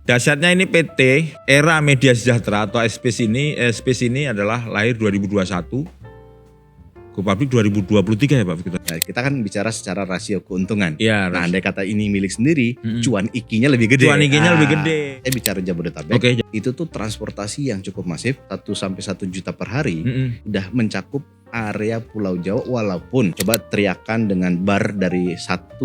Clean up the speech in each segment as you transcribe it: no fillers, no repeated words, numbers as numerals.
Dahsyatnya ini PT Era Media Sejahtera atau Space ini adalah lahir 2021. Go public 2023 ya Pak Victor? Nah, kita kan bicara secara rasio keuntungan. Iya. Nah, andai kata ini milik sendiri, cuan ikinya lebih gede. Cuan ikinya lebih gede. Saya bicara Jabodetabek, Oke. itu tuh transportasi yang cukup masif, 1-1 juta per hari, udah mencakup area Pulau Jawa, walaupun coba teriakan dengan bar dari 1-100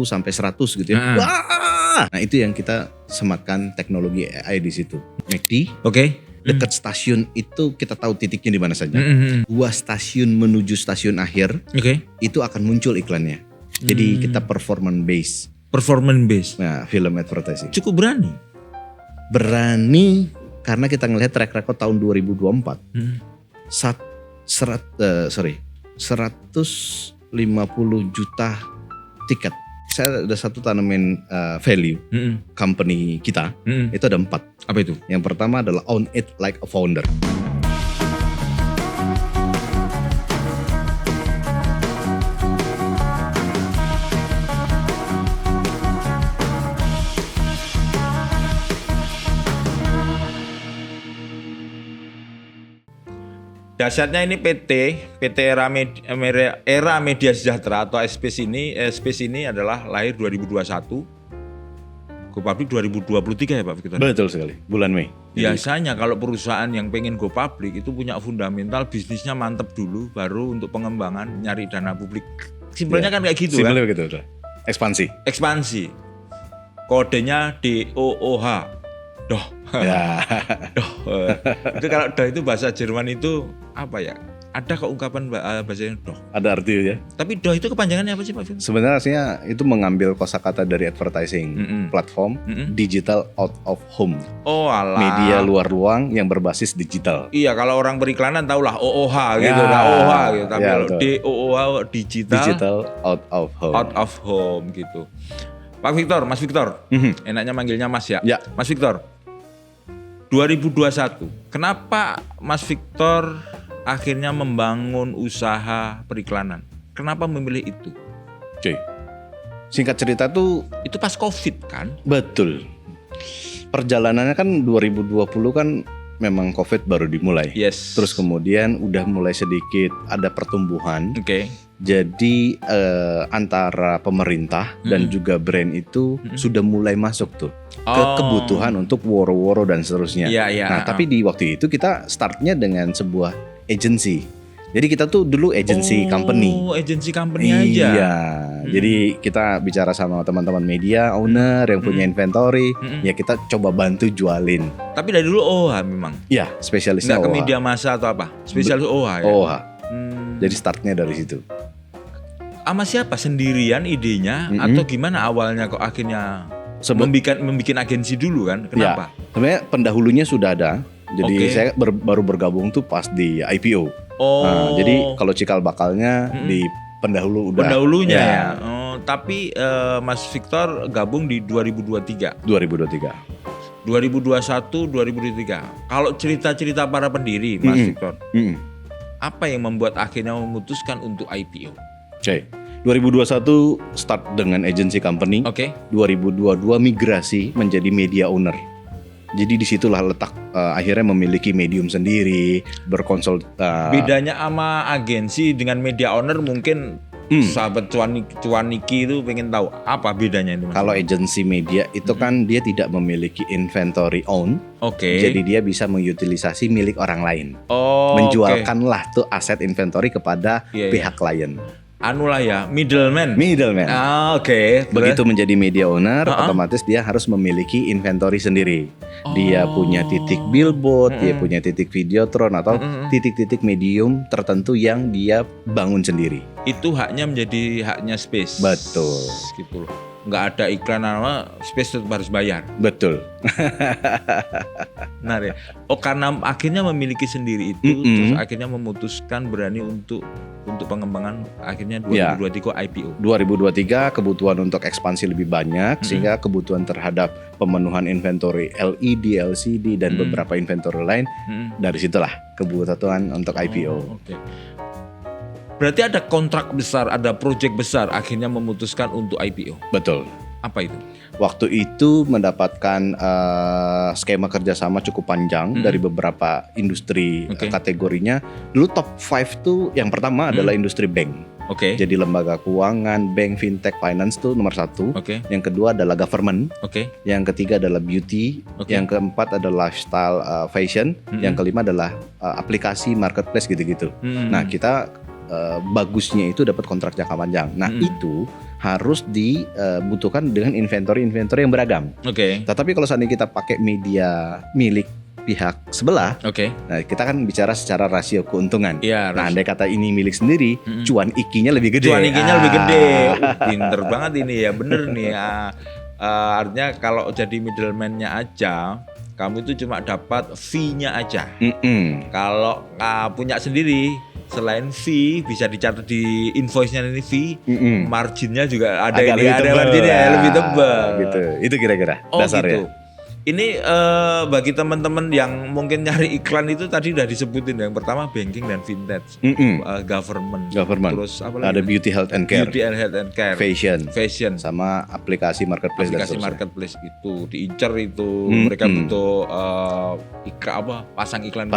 gitu ya. Wah! Nah, itu yang kita sematkan teknologi AI di situ. McD, Oke. dekat stasiun itu kita tahu titiknya di mana saja. Dua stasiun menuju stasiun akhir, Oke. itu akan muncul iklannya. Jadi kita performance base. Performance based. Nah, film advertising. Cukup berani. Berani karena kita ngelihat track record tahun 2024. 150 juta tiket. Saya ada satu tanaman value company kita, itu ada 4. Apa itu? Yang pertama adalah own it like a founder. Dahsyatnya ini PT Era Media Sejahtera atau Space ini adalah lahir 2021. Go public 2023 ya Pak Victor? Betul sekali, bulan Mei. Biasanya kalau perusahaan yang pengen go public itu punya fundamental bisnisnya mantep dulu, baru untuk pengembangan nyari dana publik. Simpelnya kan kayak gitu kan? Simpelnya begitu, udah. Ekspansi. Kodenya DOOH. Doh. Ya. Doh. Itu kalau doh itu bahasa Jerman itu apa ya? Ada kok ungkapan bahasanya doh. Ada arti ya. Tapi doh itu kepanjangannya apa sih Pak Firman? Sebenarnya itu mengambil kosakata dari advertising platform digital out of home. Oh alah. Media luar ruang yang berbasis digital. Iya, kalau orang periklanan tahulah OOH gitu, Ya, OOH gitu. Tapi ya, kalau betul. DOOH digital Out of home. out of home gitu. Pak Victor, Mas Victor. Enaknya manggilnya Mas ya. Ya. Mas Victor. 2021. Kenapa Mas Victor akhirnya membangun usaha periklanan? Kenapa memilih itu? Oke. Singkat cerita tuh Itu pas Covid kan? betul. Perjalanannya kan 2020 kan memang Covid baru dimulai. Yes. Terus kemudian udah mulai sedikit ada pertumbuhan. Oke. Jadi antara pemerintah dan juga brand itu sudah mulai masuk tuh ke kebutuhan untuk woro-woro dan seterusnya. Iya. Nah, tapi di waktu itu kita startnya dengan sebuah agency. Jadi kita tuh dulu agency company. Oh, agency company aja. Iya. Jadi kita bicara sama teman-teman media owner yang punya inventory, ya kita coba bantu jualin. Tapi dari dulu OOH memang. Ya, spesialisnya Nggak ke OOH. media massa atau apa? Spesialis OOH ya. OOH. Jadi startnya dari situ. Sama siapa? Sendirian idenya atau gimana awalnya kok akhirnya membikin agensi dulu kan? Kenapa? Ya, sebenarnya pendahulunya sudah ada. Jadi Oke. saya baru bergabung tuh pas di IPO. Oh. Nah, jadi kalau cikal bakalnya di pendahulu udah. Pendahulunya ya. Oh, tapi Mas Victor gabung di 2023. 2023. 2021, 2023. Kalau cerita-cerita para pendiri, Mas Victor, apa yang membuat akhirnya memutuskan untuk IPO? Oke. 2021 start dengan agency company. Oke. 2022 migrasi menjadi media owner. Jadi disitulah letak akhirnya memiliki medium sendiri, Bedanya sama agensi dengan media owner mungkin sahabat Cuaniki itu pengen tahu apa bedanya itu Mas? Kalau agency media itu kan dia tidak memiliki inventory own. Oke. Jadi dia bisa mengutilisasi milik orang lain. Oh, Menjualkanlah tuh aset inventory kepada Iya, pihak klien. anu lah ya, middleman. Ah, oke. Begitu menjadi media owner, otomatis dia harus memiliki inventory sendiri. Dia punya titik billboard, dia punya titik videotron atau titik-titik medium tertentu yang dia bangun sendiri. Itu haknya menjadi haknya Space. Betul. Gitu loh. Nggak ada iklan nama, Space tetap harus bayar. Betul. Benar ya. Oh, karena akhirnya memiliki sendiri itu, terus akhirnya memutuskan berani untuk pengembangan akhirnya 2023 IPO. 2023 kebutuhan untuk ekspansi lebih banyak sehingga kebutuhan terhadap pemenuhan inventory LED, LCD dan beberapa inventory lain dari situlah kebutuhan untuk IPO. Oke. Berarti ada kontrak besar, ada proyek besar akhirnya memutuskan untuk IPO. Betul. Apa itu? Waktu itu mendapatkan skema kerjasama cukup panjang dari beberapa industri kategorinya. Dulu top 5 tuh yang pertama adalah industri bank. Jadi lembaga keuangan, bank, fintech, finance tuh nomor 1. Yang kedua adalah government. Yang ketiga adalah beauty. Yang keempat adalah lifestyle, fashion. Yang kelima adalah aplikasi marketplace gitu-gitu. Nah kita bagusnya itu dapat kontrak jangka panjang. Nah itu harus dibutuhkan dengan inventory yang beragam. Tetapi kalau seandainya kita pakai media milik pihak sebelah, nah kita kan bicara secara rasio keuntungan. Nah andai kata ini milik sendiri, cuan ikinya lebih gede. Lebih gede. Pinter banget ini ya, bener nih. Artinya kalau jadi middleman-nya aja, kamu itu cuma dapat fee-nya aja. Kalau punya sendiri, selain fee bisa dicatat di invoice-nya ini fee, marginnya juga ada marginnya lebih tebal. Gitu. Itu kira-kira dasarnya. Gitu. Ini bagi teman-teman yang mungkin nyari iklan itu tadi udah disebutin. Yang pertama banking dan fintech, government. Terus apa lagi? Ada beauty, health and care, fashion, sama aplikasi marketplace. Marketplace itu diincar itu. Mereka butuh pasang iklan.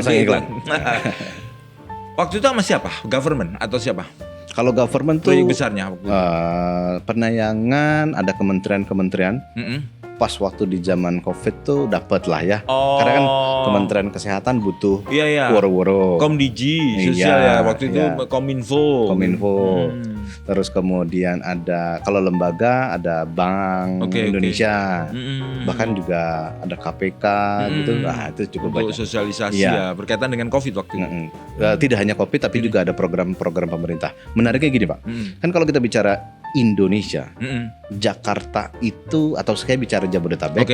Waktu itu sama siapa? Government atau siapa? Kalau government tuh besarnya waktu itu. Penayangan ada kementerian. Pas waktu di zaman COVID tuh dapat lah ya. Karena kan Kementerian Kesehatan butuh woro-woro. Komdigi sosial ya waktu itu Kominfo. Terus kemudian ada kalau lembaga ada Bank Indonesia. Bahkan juga ada KPK gitu. Nah, itu cukup banyak. Untuk sosialisasi ya berkaitan dengan COVID waktu itu. Tidak hanya COVID tapi juga ada program-program pemerintah. Menariknya gini, Pak. Kan kalau kita bicara Indonesia, Jakarta itu atau saya bicara Jabodetabek,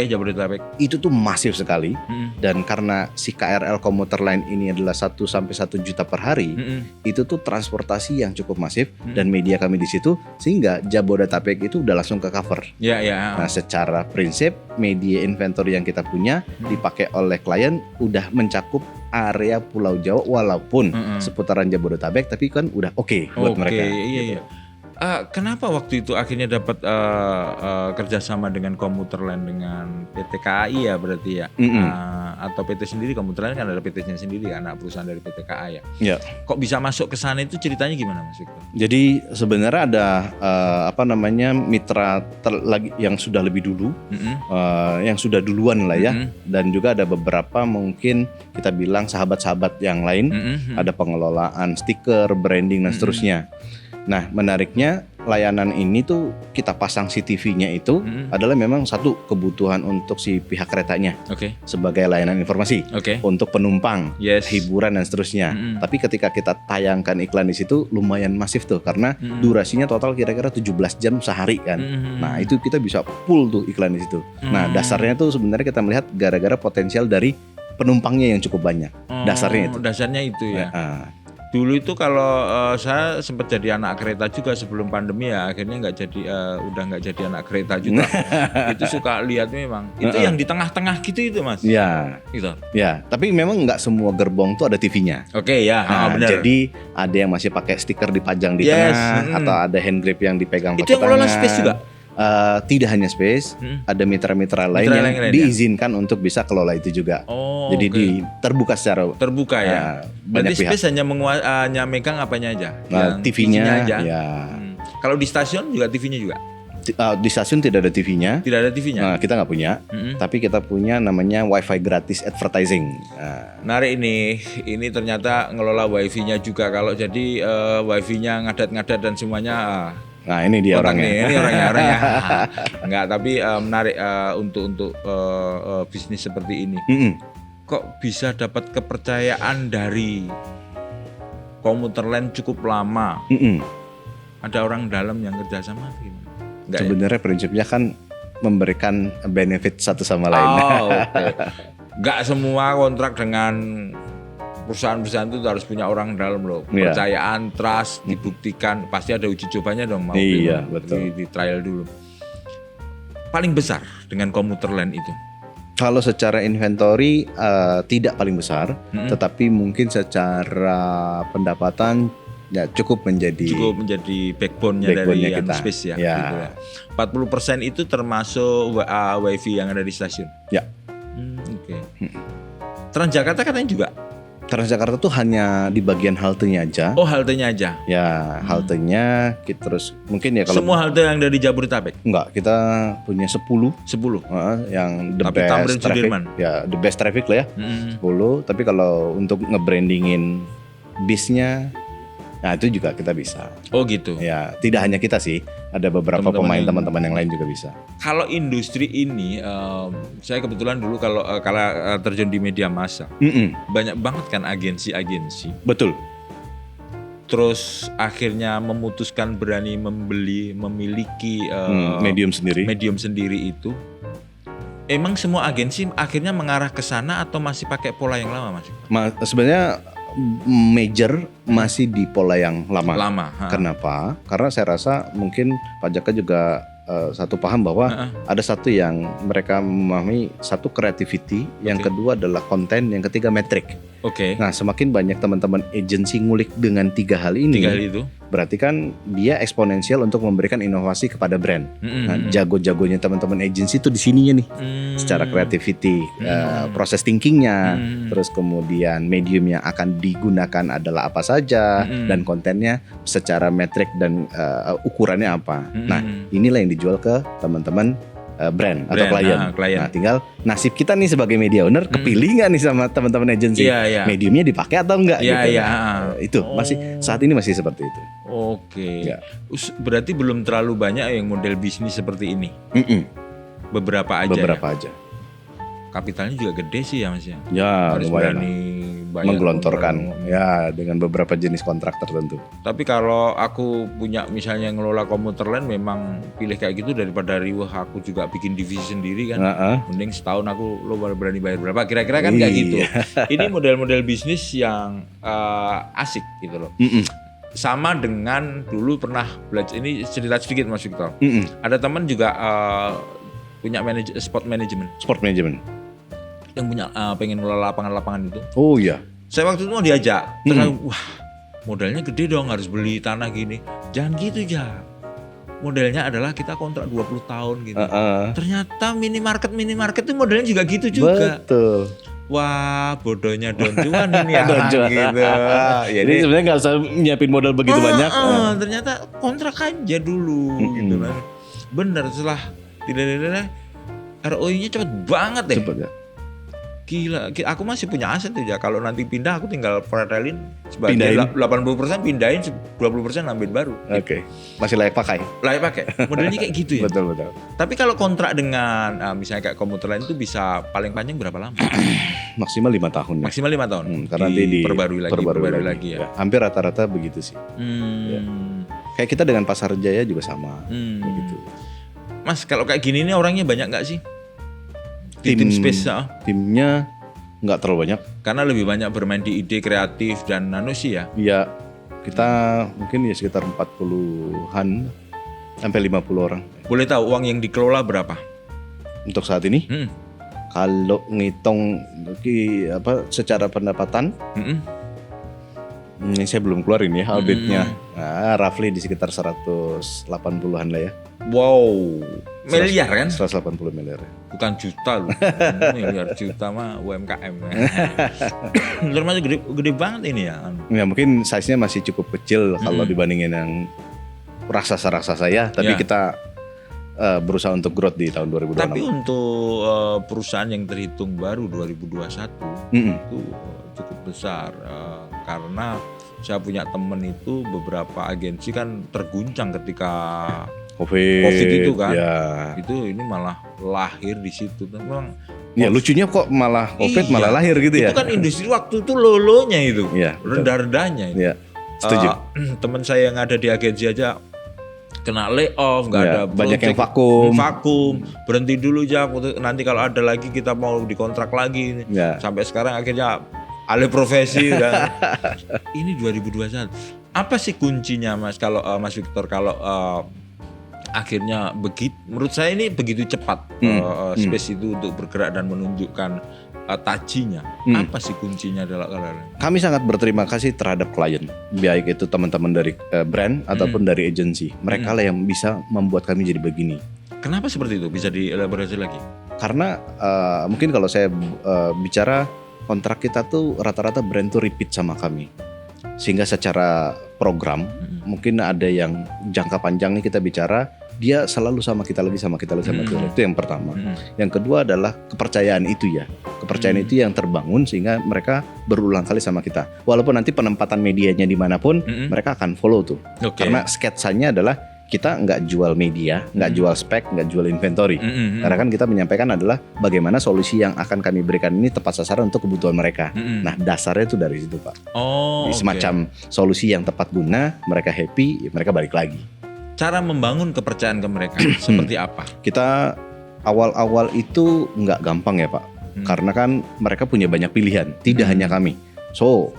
itu tuh masif sekali. Dan karena si KRL komuter line ini adalah 1 sampai 1 juta per hari, itu tuh transportasi yang cukup masif dan media kami di situ sehingga Jabodetabek itu udah langsung ke cover. Nah, secara prinsip media inventory yang kita punya dipakai oleh klien udah mencakup area Pulau Jawa walaupun seputaran Jabodetabek tapi kan udah buat mereka. Kenapa waktu itu akhirnya dapat kerjasama dengan komuter line dengan PT KAI ya berarti ya? Atau PT sendiri, komuter line kan ada PT-nya sendiri, anak perusahaan dari PT KAI ya. Kok bisa masuk ke sana itu ceritanya gimana Mas Victor? Jadi sebenarnya ada mitra lagi yang sudah lebih dulu, yang sudah duluan lah ya, dan juga ada beberapa mungkin kita bilang sahabat-sahabat yang lain, ada pengelolaan stiker, branding dan seterusnya. Nah menariknya layanan ini tuh kita pasang CCTV-nya itu adalah memang satu kebutuhan untuk si pihak keretanya sebagai layanan informasi untuk penumpang, hiburan dan seterusnya. Tapi ketika kita tayangkan iklan di situ lumayan masif tuh karena durasinya total kira-kira 17 jam sehari kan. Nah itu kita bisa full tuh iklan di situ. Nah dasarnya tuh sebenarnya kita melihat gara-gara potensial dari penumpangnya yang cukup banyak. Dasarnya itu ya. Dulu itu kalau saya sempat jadi anak kereta juga sebelum pandemi ya, akhirnya udah nggak jadi anak kereta juga. Itu suka lihat memang. Itu yang di tengah-tengah gitu itu Mas. Iya. Gitu. Ya, tapi memang nggak semua gerbong tuh ada TV-nya. Benar. Jadi ada yang masih pakai stiker dipajang di tengah atau ada hand grip yang dipegang pakai tangan. Itu yang ngelola space juga. Tidak hanya space, ada mitra-mitra lain yang diizinkan untuk bisa kelola itu juga. Jadi terbuka secara ya. Berarti space hanya megang apanya aja? TV-nya aja. Kalau di stasiun juga TV-nya juga? Di stasiun tidak ada TV-nya. Tidak ada TV-nya? Kita nggak punya. Tapi kita punya namanya Wi-Fi gratis advertising. Menarik ini ternyata ngelola Wi-Fi-nya juga. Kalau jadi Wi-Fi-nya ngadat-ngadat dan semuanya. Nah ini dia orangnya. Ini orangnya. Enggak, tapi menarik untuk bisnis seperti ini. Kok bisa dapat kepercayaan dari komuter line cukup lama? Ada orang dalam yang kerjasama gimana? Sebenarnya prinsipnya kan memberikan benefit satu sama lain. Enggak semua kontrak dengan perusahaan-perusahaan itu harus punya orang dalam loh. Kepercayaan, trust, dibuktikan. Pasti ada uji cobanya dong. Betul. Di trial dulu. Paling besar dengan komuter line itu? Kalau secara inventory tidak paling besar. Tetapi mungkin secara pendapatan ya cukup menjadi backbone-nya dari yang kita. space ya. Ya. Gitu ya. 40% itu termasuk wifi yang ada di stasiun. Ya. Oke. Transjakarta katanya juga. Transjakarta tuh hanya di bagian haltenya aja. Oh, haltenya aja. Ya, haltenya terus mungkin ya kalau semua halte yang dari Jabodetabek. Enggak, kita punya 10 yang the tapi best Tamrin traffic. Sudirman. Ya, the best traffic lah ya. 10, tapi kalau untuk nge-brandingin bisnya, nah itu juga kita bisa. Oh gitu. Ya, tidak hanya kita sih, ada beberapa teman-teman yang lain juga bisa. Kalau industri ini, saya kebetulan dulu kalau terjun di media massa, banyak banget kan agensi-agensi. Betul. Terus akhirnya memutuskan berani memiliki medium sendiri itu. Emang semua agensi akhirnya mengarah ke sana atau masih pakai pola yang lama, Mas? Sebenarnya major masih di pola yang lama. Kenapa? Karena saya rasa mungkin Pak Jaka juga satu paham bahwa ada satu yang mereka memahami, satu creativity, yang kedua adalah konten, yang ketiga metrik. Nah, semakin banyak teman-teman agensi ngulik dengan 3 hal ini, itu berarti kan dia eksponensial untuk memberikan inovasi kepada brand. Nah, jago-jagonya teman-teman agensi itu di sininya nih, secara creativity, proses thinkingnya, terus kemudian medium yang akan digunakan adalah apa saja, dan kontennya secara metrik dan ukurannya apa. Nah, inilah yang dijual ke teman-teman brand atau klien. Nah, tinggal nasib kita nih sebagai media owner, kepilih nggak nih sama teman-teman agensi, mediumnya dipakai atau enggak? Itu masih saat ini masih seperti itu. Berarti belum terlalu banyak yang model bisnis seperti ini. Beberapa aja. Kapitalnya juga gede sih ya, Mas ya. Ya, harus lumayan menggelontorkan ya dengan beberapa jenis kontrak tertentu. Tapi kalau aku punya misalnya ngelola komuter lain, memang pilih kayak gitu daripada riweh aku juga bikin divisi sendiri kan. Mending setahun lo berani bayar berapa, kira-kira kan kayak gitu. Ini model-model bisnis yang asik gitu loh. Sama dengan dulu pernah belajar, ini cerita sedikit Mas Victor. Ada teman juga punya sport management yang punya pengen ngelola lapangan-lapangan itu. Oh iya. Saya waktu itu mau diajak, terus wah modalnya gede dong, harus beli tanah gini. Jangan gitu ya. Modelnya adalah kita kontrak 20 tahun gitu. Ternyata minimarket itu modelnya juga gitu juga. Betul. Wah, bodohnya Don Juan ini ya. Don Juan. Gitu. Jadi sebenarnya nggak usah nyiapin modal begitu banyak. Ternyata kontrak aja dulu gitu kan. Bener, setelah tidak ROI-nya cepet banget deh. Cepet ya. Gila, aku masih punya aset tuh ya. Kalau nanti pindah aku tinggal pretelin sebagian 80% pindahin, 20% ambil baru. Masih layak pakai. Modelnya kayak gitu ya. Betul. Tapi kalau kontrak dengan misalnya kayak komuter lain itu bisa paling panjang berapa lama? Maksimal 5 tahun. Ya. Maksimal 5 tahun. Karena nanti diperbarui lagi ya. Hampir rata-rata begitu sih. Ya. Kayak kita dengan Pasar Jaya juga sama. Begitu. Mas, kalau kayak gini nih orangnya banyak nggak sih? Tim space timnya nggak terlalu banyak karena lebih banyak bermain di ide kreatif dan sih ya. Iya, kita mungkin ya sekitar 40-an sampai 50 orang. Boleh tahu uang yang dikelola berapa untuk saat ini? Kalau ngitung secara pendapatan, ini saya belum keluarin ya albitnya. Roughly di sekitar 180-an lah ya. Wow, miliar kan? 180 miliar. Bukan juta loh. Miliar juta mah UMKM. Termasuk gede banget ini ya. Ya mungkin size-nya masih cukup kecil kalau dibandingin yang raksasa-raksasa ya. Tapi kita berusaha untuk growth di tahun 2026. Tapi untuk perusahaan yang terhitung baru 2021 itu cukup besar. Karena saya punya temen itu beberapa agensi kan terguncang ketika COVID itu kan, itu ini malah lahir di situ. Memang, ya lucunya kok malah COVID malah lahir gitu ya. Itu kan industri waktu itu lolonya itu, rendah-rendahnya. Iya, setuju. Teman saya yang ada di agensi aja kena layoff, nggak ada banyak yang vakum, berhenti dulu aja. Nanti kalau ada lagi kita mau dikontrak lagi. Sampai sekarang akhirnya alih profesi dan ini 2021. Apa sih kuncinya Mas kalau Mas Victor kalau akhirnya menurut saya ini begitu cepat space itu untuk bergerak dan menunjukkan tajinya. Apa sih kuncinya adalah kalian? Kami sangat berterima kasih terhadap klien, baik itu teman-teman dari brand ataupun dari agensi. Mereka lah yang bisa membuat kami jadi begini. Kenapa seperti itu? Bisa dielaborasi lagi? Karena mungkin kalau saya bicara kontrak kita tuh rata-rata brand tuh repeat sama kami. Sehingga secara program mungkin ada yang jangka panjangnya kita bicara, dia selalu sama kita lagi. Itu yang pertama. Yang kedua adalah kepercayaan itu ya. Kepercayaan itu yang terbangun sehingga mereka berulang kali sama kita. Walaupun nanti penempatan medianya dimanapun, mereka akan follow tuh. Karena sketsanya adalah kita nggak jual media, nggak jual spek, nggak jual inventory. Karena kan kita menyampaikan adalah bagaimana solusi yang akan kami berikan ini tepat sasaran untuk kebutuhan mereka. Nah dasarnya itu dari situ Pak. Semacam solusi yang tepat guna, mereka happy, mereka balik lagi. Cara membangun kepercayaan ke mereka seperti apa? Kita awal-awal itu nggak gampang ya Pak. Karena kan mereka punya banyak pilihan, tidak hanya kami. So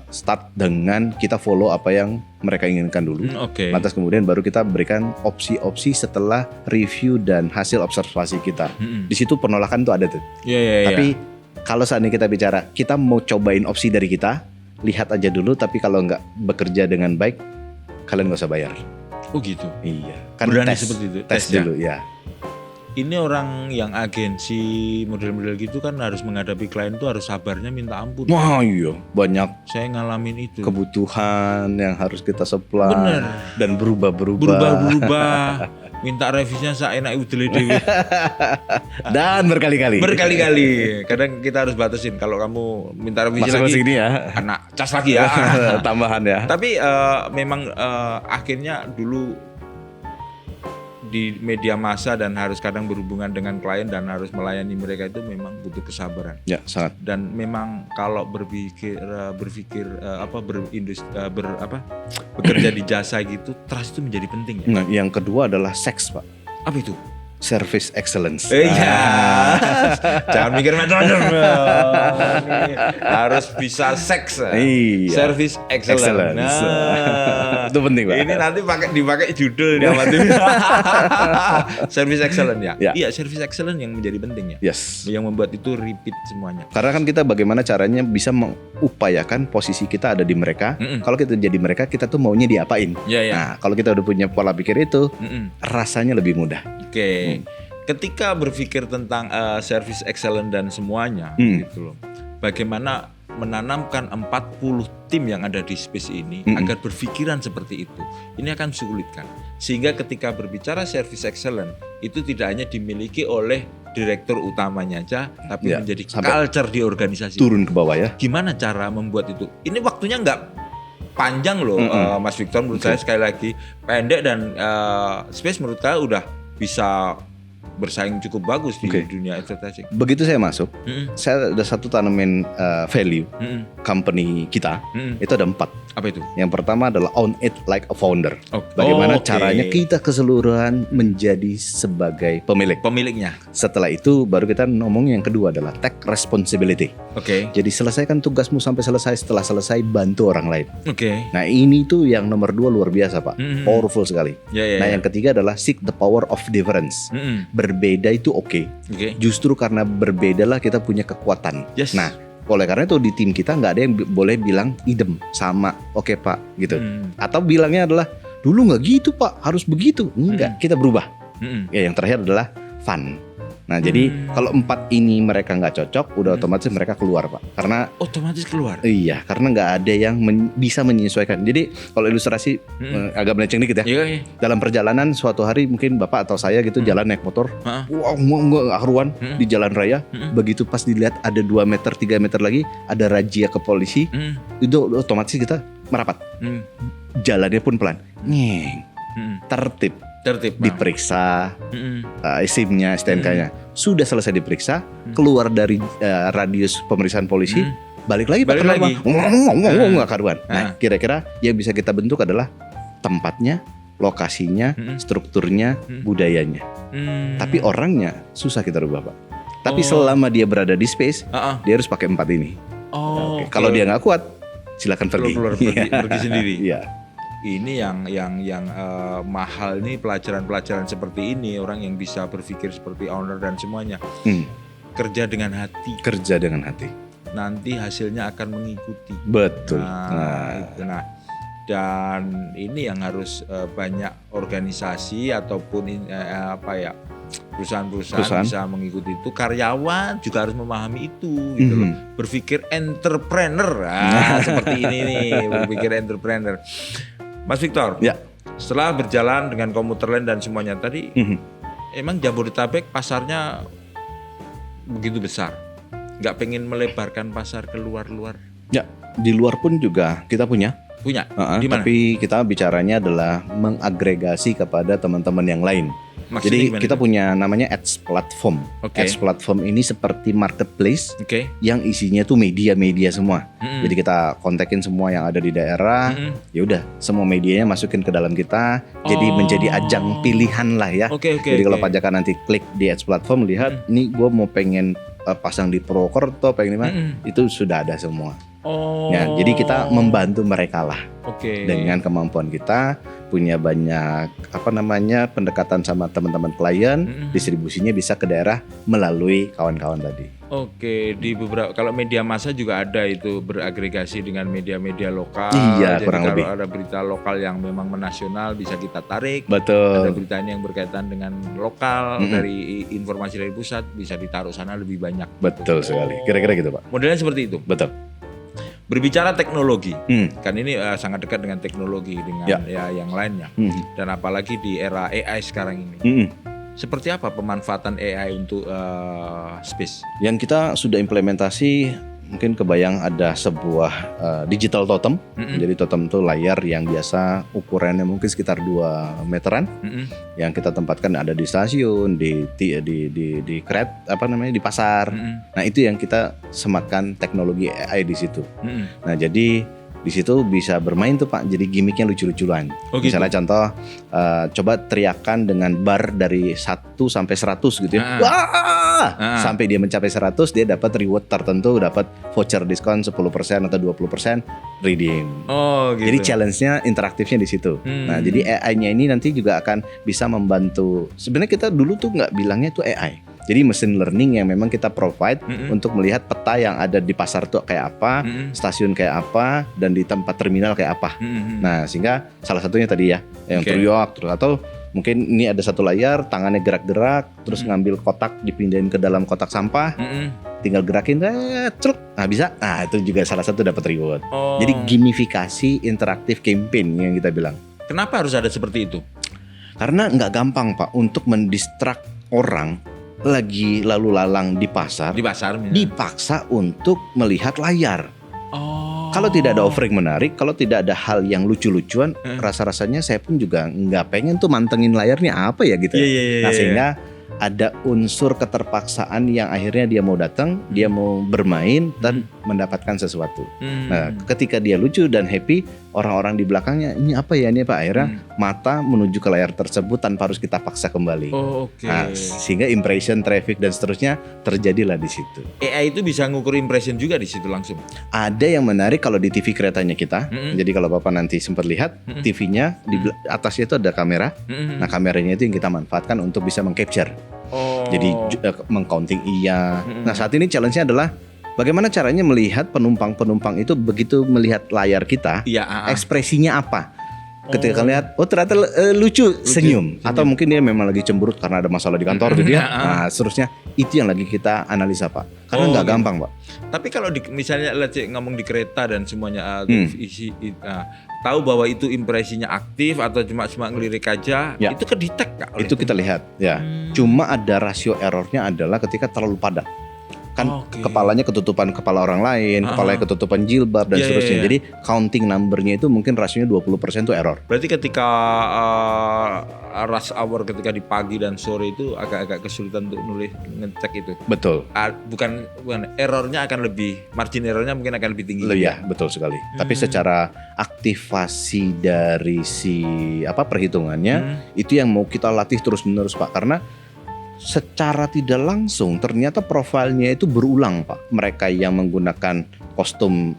start dengan kita follow apa yang mereka inginkan dulu. Lantas kemudian baru kita berikan opsi-opsi setelah review dan hasil observasi kita. Di situ penolakan tuh ada tuh. Tapi kalau saat ini kita bicara, kita mau cobain opsi dari kita, lihat aja dulu. Tapi kalau nggak bekerja dengan baik, kalian nggak usah bayar. Oh gitu. Iya. Kan berani tes, seperti itu. Tes dulu ya. Ini orang yang agensi model-model gitu kan harus menghadapi klien tuh harus sabarnya minta ampun. Wah iya, banyak saya ngalamin itu. Kebutuhan yang harus kita supply. Bener. Dan berubah-berubah. Minta revisinya seenak udele dewe. Dan berkali-kali. Kadang kita harus batasin kalau kamu minta revisi masing-masing lagi. Ini ya. Anak cas lagi ya. Tambahan ya. Tapi memang akhirnya dulu di media massa dan harus kadang berhubungan dengan klien dan harus melayani mereka itu memang butuh kesabaran. Ya, sangat. Dan memang kalau bekerja di jasa gitu, trust itu menjadi penting ya. Nah, yang kedua adalah seks, Pak. Apa itu? Service excellence. Iya. Jangan mikir macam-macam. Harus bisa seks. Iya. Service excellence. Nah, itu penting, Pak. Ini nanti dipakai judul nih sama tim. Service excellence ya. Iya, service excellence yang menjadi penting ya. Yes. Yang membuat itu repeat semuanya. Karena kan kita bagaimana caranya bisa mengupayakan posisi kita ada di mereka. Kalau kita jadi mereka, kita tuh maunya diapain. Nah, kalau kita udah punya pola pikir itu, rasanya lebih mudah. Oke. Ketika berpikir tentang service excellence dan semuanya gitu loh. Bagaimana menanamkan 40 tim yang ada di space ini agar berpikiran seperti itu. Ini akan sulit kan. Sehingga ketika berbicara service excellence itu tidak hanya dimiliki oleh direktur utamanya aja, tapi menjadi culture di organisasi. Turun ke bawah ya. Gimana cara membuat itu? Ini waktunya nggak panjang loh, Mas Victor. Menurut saya sekali lagi pendek dan space menurut saya udah bisa bersaing cukup bagus di dunia advertising. Begitu saya masuk, saya ada satu tanaman value company kita, itu ada 4. Apa itu? Yang pertama adalah own it like a founder. Bagaimana caranya kita keseluruhan menjadi sebagai pemiliknya. Setelah itu baru kita ngomong yang kedua adalah take responsibility. Jadi selesaikan tugasmu sampai selesai, setelah selesai bantu orang lain. Nah ini tuh yang nomor 2 luar biasa Pak, powerful sekali. Nah yang ketiga adalah seek the power of difference. Berbeda itu justru karena berbedalah kita punya kekuatan. Nah oleh karena itu di tim kita nggak ada yang boleh bilang idem sama Pak gitu. Atau bilangnya adalah dulu nggak gitu Pak, harus begitu. Enggak, kita berubah. Ya yang terakhir adalah fun. Nah jadi kalau 4 ini mereka nggak cocok, udah otomatis mereka keluar Pak. Karena otomatis keluar. Iya, karena nggak ada yang bisa menyesuaikan. Jadi kalau ilustrasi agak melenceng dikit ya. Dalam perjalanan suatu hari mungkin Bapak atau saya gitu jalan naik motor, nggak karuan di jalan raya. Begitu pas dilihat ada 2 meter, 3 meter lagi ada razia ke polisi, itu otomatis kita merapat. Jalannya pun pelan, tertib. Diperiksa SIM-nya, STNK-nya sudah selesai diperiksa, keluar dari radius pemeriksaan polisi, balik lagi pakai normal, nggak karuan. Nah kira-kira yang bisa kita bentuk adalah tempatnya, lokasinya, strukturnya, budayanya. Tapi orangnya susah kita rubah Pak. Tapi selama dia berada di space, dia harus pakai 4 ini. Kalau dia nggak kuat, silakan pergi. Pergi sendiri. Iya. Ini yang mahal nih, pelajaran-pelajaran seperti ini, orang yang bisa berpikir seperti owner dan semuanya. kerja dengan hati. Kerja dengan hati. Nanti hasilnya akan mengikuti. Betul. Nah, dan ini yang harus banyak organisasi ataupun perusahaan-perusahaan bisa mengikuti itu. Karyawan juga harus memahami itu, gitu loh. Berpikir entrepreneur, seperti ini nih, berpikir entrepreneur. Mas Victor, ya. Setelah berjalan dengan komuter lain dan semuanya tadi, emang Jabodetabek pasarnya begitu besar, nggak pengen melebarkan pasar ke luar-luar? Ya, di luar pun juga kita punya. Di mana? Tapi kita bicaranya adalah mengagregasi kepada teman-teman yang lain. Maksudnya jadi gimana kita itu? punya namanya Ads Platform. Ads Platform ini seperti marketplace yang isinya tuh media-media semua. Jadi kita kontakin semua yang ada di daerah. Ya udah, semua medianya masukin ke dalam kita. Jadi menjadi ajang pilihan lah ya. Jadi kalau pajakan nanti klik di Ads Platform, lihat nih gue mau pengen pasang di Purwokerto, pengen di mana, itu sudah ada semua. Ya, jadi kita membantu mereka lah. Dengan kemampuan kita punya banyak pendekatan sama teman-teman klien, distribusinya bisa ke daerah melalui kawan-kawan tadi. Di beberapa, kalau media massa juga ada itu beragregasi dengan media-media lokal. Iya, jadi kurang kalau lebih. ada berita lokal yang memang menasional bisa kita tarik. Betul. Ada berita yang berkaitan dengan lokal dari informasi dari pusat bisa ditaruh sana lebih banyak. Betul sekali. Kira-kira gitu, Pak. Modelnya seperti itu. Betul. Berbicara teknologi, kan ini sangat dekat dengan teknologi dengan yang lainnya, dan apalagi di era AI sekarang ini. Seperti apa pemanfaatan AI untuk space? Yang kita sudah implementasi, mungkin kebayang ada sebuah digital totem. Jadi totem itu layar yang biasa ukurannya mungkin sekitar 2 meteran, yang kita tempatkan ada di stasiun, di di pasar. Nah itu yang kita sematkan teknologi AI di situ. Nah jadi di situ bisa bermain tuh Pak, jadi gimmicknya lucu-lucuan. Misalnya contoh, coba teriakan dengan bar dari 1 sampai 100 gitu ya. Sampai dia mencapai 100, dia dapat reward tertentu, dapat voucher diskon 10% atau 20% redeem. Jadi challenge-nya, interaktifnya di situ. Nah jadi AI-nya ini nanti juga akan bisa membantu. Sebenarnya kita dulu tuh nggak bilangnya itu AI. Jadi machine learning yang memang kita provide untuk melihat peta yang ada di pasar tuh kayak apa, stasiun kayak apa, dan di tempat terminal kayak apa. Nah sehingga salah satunya tadi ya, yang teriak terus, atau mungkin ini ada satu layar, tangannya gerak-gerak, terus ngambil kotak dipindahin ke dalam kotak sampah, tinggal gerakin, celuk, nah bisa. Nah itu juga salah satu dapat reward. Jadi gamifikasi interaktif campaign yang kita bilang. Kenapa harus ada seperti itu? Karena nggak gampang Pak untuk mendistract orang lagi lalu lalang di pasar dipaksa untuk melihat layar. Kalau tidak ada offering menarik, kalau tidak ada hal yang lucu-lucuan, rasa-rasanya saya pun juga nggak pengen tuh mantengin layarnya apa ya gitu. Nah sehingga ada unsur keterpaksaan yang akhirnya dia mau datang, dia mau bermain dan mendapatkan sesuatu. Nah, ketika dia lucu dan happy, orang-orang di belakangnya ini apa ya ini Pak, akhirnya mata menuju ke layar tersebut tanpa harus kita paksa kembali. Nah, sehingga impression, traffic dan seterusnya terjadilah di situ. AI itu bisa ngukur impression juga di situ langsung. Ada yang menarik kalau di TV keretanya kita. Jadi kalau Bapak nanti sempat lihat TV-nya di atasnya itu ada kamera. Nah, kameranya itu yang kita manfaatkan untuk bisa meng-capture. Jadi meng-counting iya. Nah, saat ini challenge-nya adalah bagaimana caranya melihat penumpang-penumpang itu begitu melihat layar kita, ekspresinya apa? Ketika lihat, oh ternyata lucu, senyum. Atau mungkin dia memang lagi cemberut karena ada masalah di kantor gitu ya. Nah, seterusnya itu yang lagi kita analisa Pak. Karena nggak gampang Pak. Tapi kalau misalnya ngomong di kereta dan semuanya tahu bahwa itu impresinya aktif atau cuma ngelirik aja, itu kedetek Kak? Itu kita lihat ya. Cuma ada rasio errornya adalah ketika terlalu padat. Kan kepalanya ketutupan kepala orang lain, kepalanya ketutupan jilbab dan seterusnya. Jadi counting numbernya itu mungkin rasionya 20% itu error. Berarti ketika rush hour, ketika di pagi dan sore itu agak-agak kesulitan untuk ngecek itu. Betul. Bukan errornya akan lebih, margin errornya mungkin akan lebih tinggi. Ya, betul sekali. Tapi secara aktivasi dari si perhitungannya itu yang mau kita latih terus-menerus Pak, karena secara tidak langsung ternyata profilnya itu berulang Pak. Mereka yang menggunakan kostum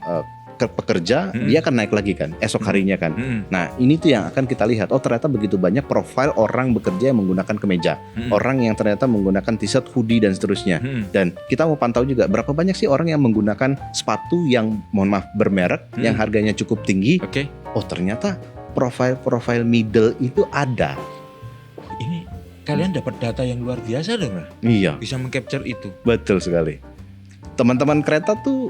pekerja, dia akan naik lagi kan, esok harinya kan. Nah ini tuh yang akan kita lihat, oh ternyata begitu banyak profil orang bekerja yang menggunakan kemeja, orang yang ternyata menggunakan t-shirt, hoodie dan seterusnya. Dan kita mau pantau juga berapa banyak sih orang yang menggunakan sepatu yang mohon maaf bermerek, yang harganya cukup tinggi. Oh ternyata profil middle itu ada. Ini kalian dapat data yang luar biasa dong, Iya. Bisa mengcapture itu. Betul sekali. Teman-teman kereta tuh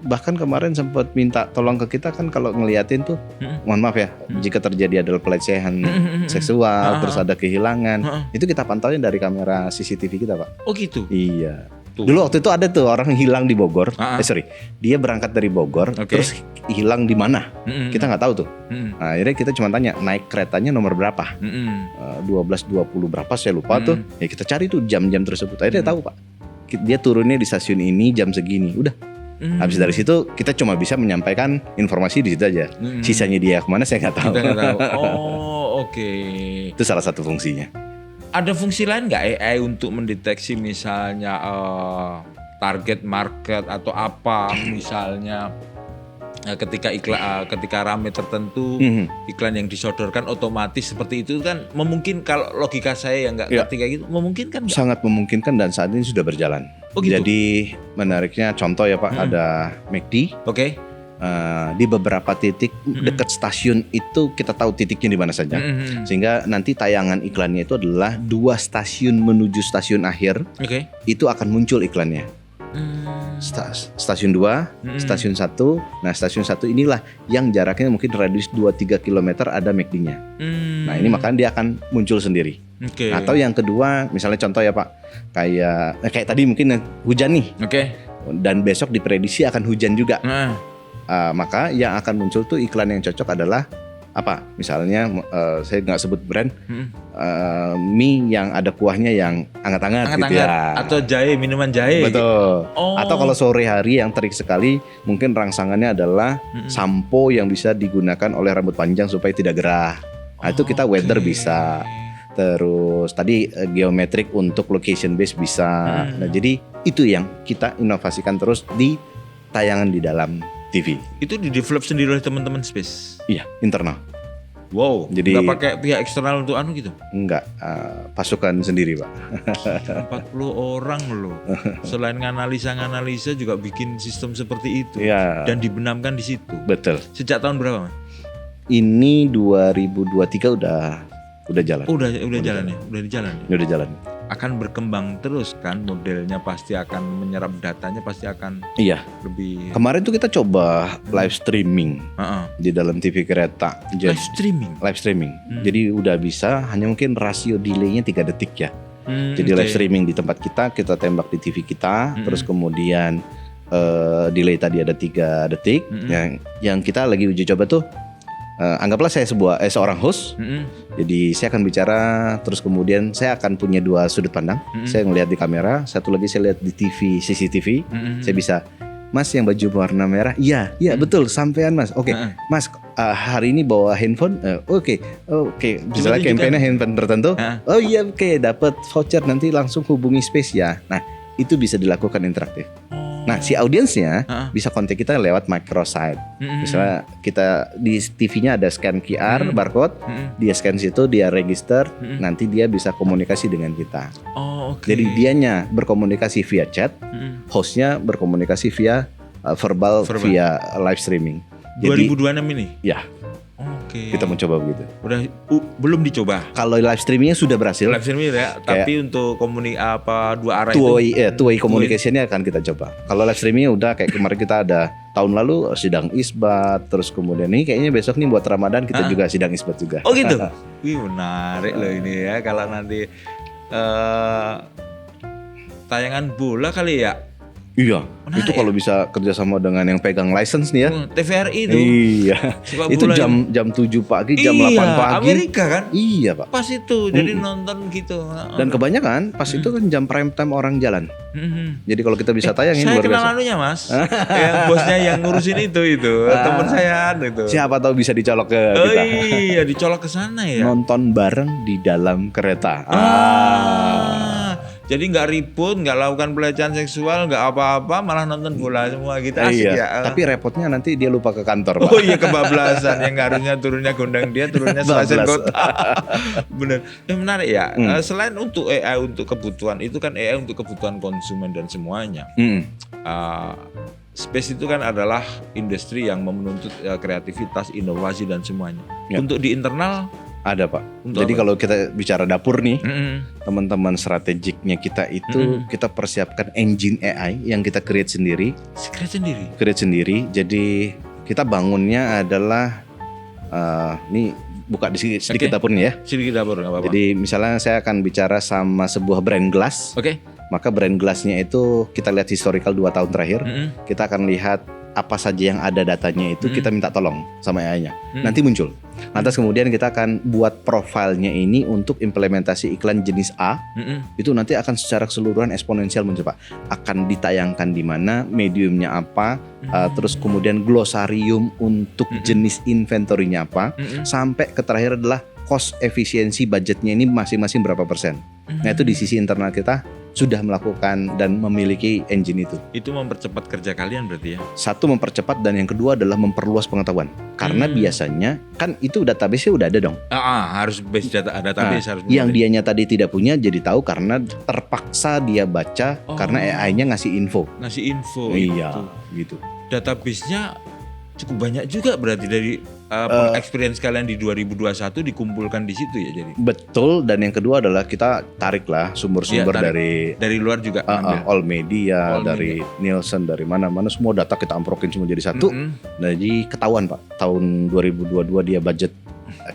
bahkan kemarin sempat minta tolong ke kita kan kalau ngeliatin tuh, mohon maaf ya, jika terjadi adalah pelecehan seksual, terus ada kehilangan, itu kita pantauin dari kamera CCTV kita, Pak. Oh gitu? Iya. Dulu waktu itu ada tuh orang hilang di Bogor, dia berangkat dari Bogor, terus hilang di mana? Kita nggak tahu tuh. Nah, akhirnya kita cuma tanya naik keretanya nomor berapa, 12.20 berapa saya lupa tuh. Ya kita cari tuh jam-jam tersebut. Akhirnya tahu Pak, dia turunnya di stasiun ini jam segini. Udah. Habis dari situ kita cuma bisa menyampaikan informasi di situ aja. Sisanya dia kemana saya nggak tahu. Kita nggak tahu. Oh oke. Itu salah satu fungsinya. Ada fungsi lain nggak AI untuk mendeteksi misalnya target market atau apa misalnya ketika rame tertentu iklan yang disodorkan otomatis seperti itu kan memungkinkan, kalau logika saya yang nggak ngerti kayak gitu memungkinkan gak? Sangat memungkinkan dan saat ini sudah berjalan. Oh gitu? Jadi menariknya contoh ya Pak, ada McD. Di beberapa titik dekat stasiun itu kita tahu titiknya di mana saja, sehingga nanti tayangan iklannya itu adalah 2 stasiun menuju stasiun akhir, itu akan muncul iklannya. Stasiun 2, stasiun 1. Nah stasiun 1 inilah yang jaraknya mungkin radius 2-3 km ada McD-nya. Nah ini makanya dia akan muncul sendiri. Atau yang kedua misalnya contoh ya Pak, kayak tadi mungkin hujan nih, dan besok diprediksi akan hujan juga. Maka yang akan muncul tuh iklan yang cocok adalah apa? Misalnya saya nggak sebut brand, mie yang ada kuahnya yang hangat-hangat gitu ya. Atau jahe, minuman jahe. Betul. Atau kalau sore hari yang terik sekali, mungkin rangsangannya adalah sampo yang bisa digunakan oleh rambut panjang supaya tidak gerah. Nah itu kita weather bisa. Terus tadi geometrik untuk location base bisa. Nah jadi itu yang kita inovasikan terus di tayangan di dalam TV. Itu di-develop sendiri oleh teman-teman Space? Iya, internal. Wow, jadi nggak pakai pihak eksternal untuk gitu? Enggak, pasukan sendiri Pak. 40 orang loh. Selain nganalisa juga bikin sistem seperti itu. Dan dibenamkan di situ. Betul. Sejak tahun berapa Mas? Ini 2023 udah jalan. Udah jalan ya? Udah jalan. Akan berkembang terus kan modelnya, pasti akan menyerap datanya, pasti akan lebih. Kemarin tuh kita coba live streaming di dalam TV kereta. Live streaming. Jadi udah bisa, hanya mungkin rasio delaynya 3 detik ya. Jadi live streaming di tempat kita tembak di TV kita, terus kemudian delay tadi ada 3 detik. Yang kita lagi uji coba tuh, anggaplah saya seorang host. Jadi saya akan bicara, terus kemudian saya akan punya 2 sudut pandang. Saya ngelihat di kamera, satu lagi saya lihat di TV CCTV. Saya bisa, Mas yang baju warna merah, iya betul, sampean Mas. Oke, Mas hari ini bawa handphone, oke. Misalnya campaign-nya handphone tertentu, oh iya oke, dapat voucher nanti langsung hubungi Space ya. Nah itu bisa dilakukan interaktif. Nah si audiensnya bisa kontak kita lewat microsite. Misalnya kita di TV-nya ada scan QR barcode, dia scan situ, dia register, nanti dia bisa komunikasi dengan kita. Jadi dianya berkomunikasi via chat, hostnya berkomunikasi via verbal via live streaming. 2026 ini? Ya. Kita mencoba begitu. Udah belum dicoba. Kalau live streamingnya sudah berhasil. Live streaming ya, tapi untuk dua arah two way communication-nya akan kita coba. Kalau live streamingnya udah kayak kemarin kita ada tahun lalu sidang isbat, terus kemudian ini kayaknya besok nih buat Ramadan kita juga sidang isbat juga. Oh gitu. Wih menarik loh ini ya, kalau nanti tayangan bola kali ya. Iya, menarik itu kalau bisa kerjasama dengan yang pegang license nih ya. TVRI itu. Iya. Itu jam 7 pagi, jam 8 pagi. Amerika kan? Iya Pak. Pas itu, jadi nonton gitu. Dan kebanyakan pas itu kan jam prime time orang jalan. Jadi kalau kita bisa tayangin luar biasa. Saya kenal anunya Mas. Yang bosnya yang ngurusin itu. Temen saya itu. Siapa tahu bisa dicolok ke kita. Iya, dicolok ke sana ya. Nonton bareng di dalam kereta. Jadi nggak ribut, nggak lakukan pelecehan seksual, nggak apa-apa, malah nonton bola semua gitu. Asik ya. Tapi repotnya nanti dia lupa ke kantor, Pak. Oh iya, kebablasan. Yang harusnya turunnya gondang dia, turunnya Selatan Kota. Bener. Menarik ya. Selain untuk AI untuk kebutuhan, itu kan AI untuk kebutuhan konsumen dan semuanya. Space itu kan adalah industri yang menuntut kreativitas, inovasi dan semuanya. Untuk di internal ada, Pak. Jadi kalau kita bicara dapur nih, teman-teman strategiknya kita itu kita persiapkan engine AI yang kita create sendiri. Create sendiri. Jadi kita bangunnya adalah ini buka di sedikit dapur nih ya. Sedikit dapur, nggak apa-apa. Jadi misalnya saya akan bicara sama sebuah brand gelas. Maka brand gelasnya itu kita lihat historical 2 tahun terakhir. Kita akan lihat apa saja yang ada datanya itu kita minta tolong sama AI-nya. Nanti muncul. Lantas kemudian kita akan buat profilnya ini untuk implementasi iklan jenis A. Itu nanti akan secara keseluruhan eksponensial muncul, Pak. Akan ditayangkan di mana, mediumnya apa, terus kemudian glosarium untuk jenis inventory-nya apa, sampai ke terakhir adalah cost efisiensi budgetnya ini masing-masing berapa persen. Nah itu di sisi internal kita sudah melakukan dan memiliki engine itu. Itu mempercepat kerja kalian berarti ya? Satu mempercepat dan yang kedua adalah memperluas pengetahuan. Karena biasanya kan itu database-nya udah ada dong. Harus base database harus. Yang dianya tadi tidak punya jadi tahu karena terpaksa dia baca karena AI-nya ngasih info. Iya, gitu. Database-nya cukup banyak juga berarti dari experience kalian di 2021 dikumpulkan di situ ya jadi. Betul, dan yang kedua adalah kita tariklah sumber-sumber dari luar juga All Media, dari Nielsen, dari mana-mana semua data kita amprokin semua jadi satu. Jadi ketahuan, Pak, tahun 2022 dia budget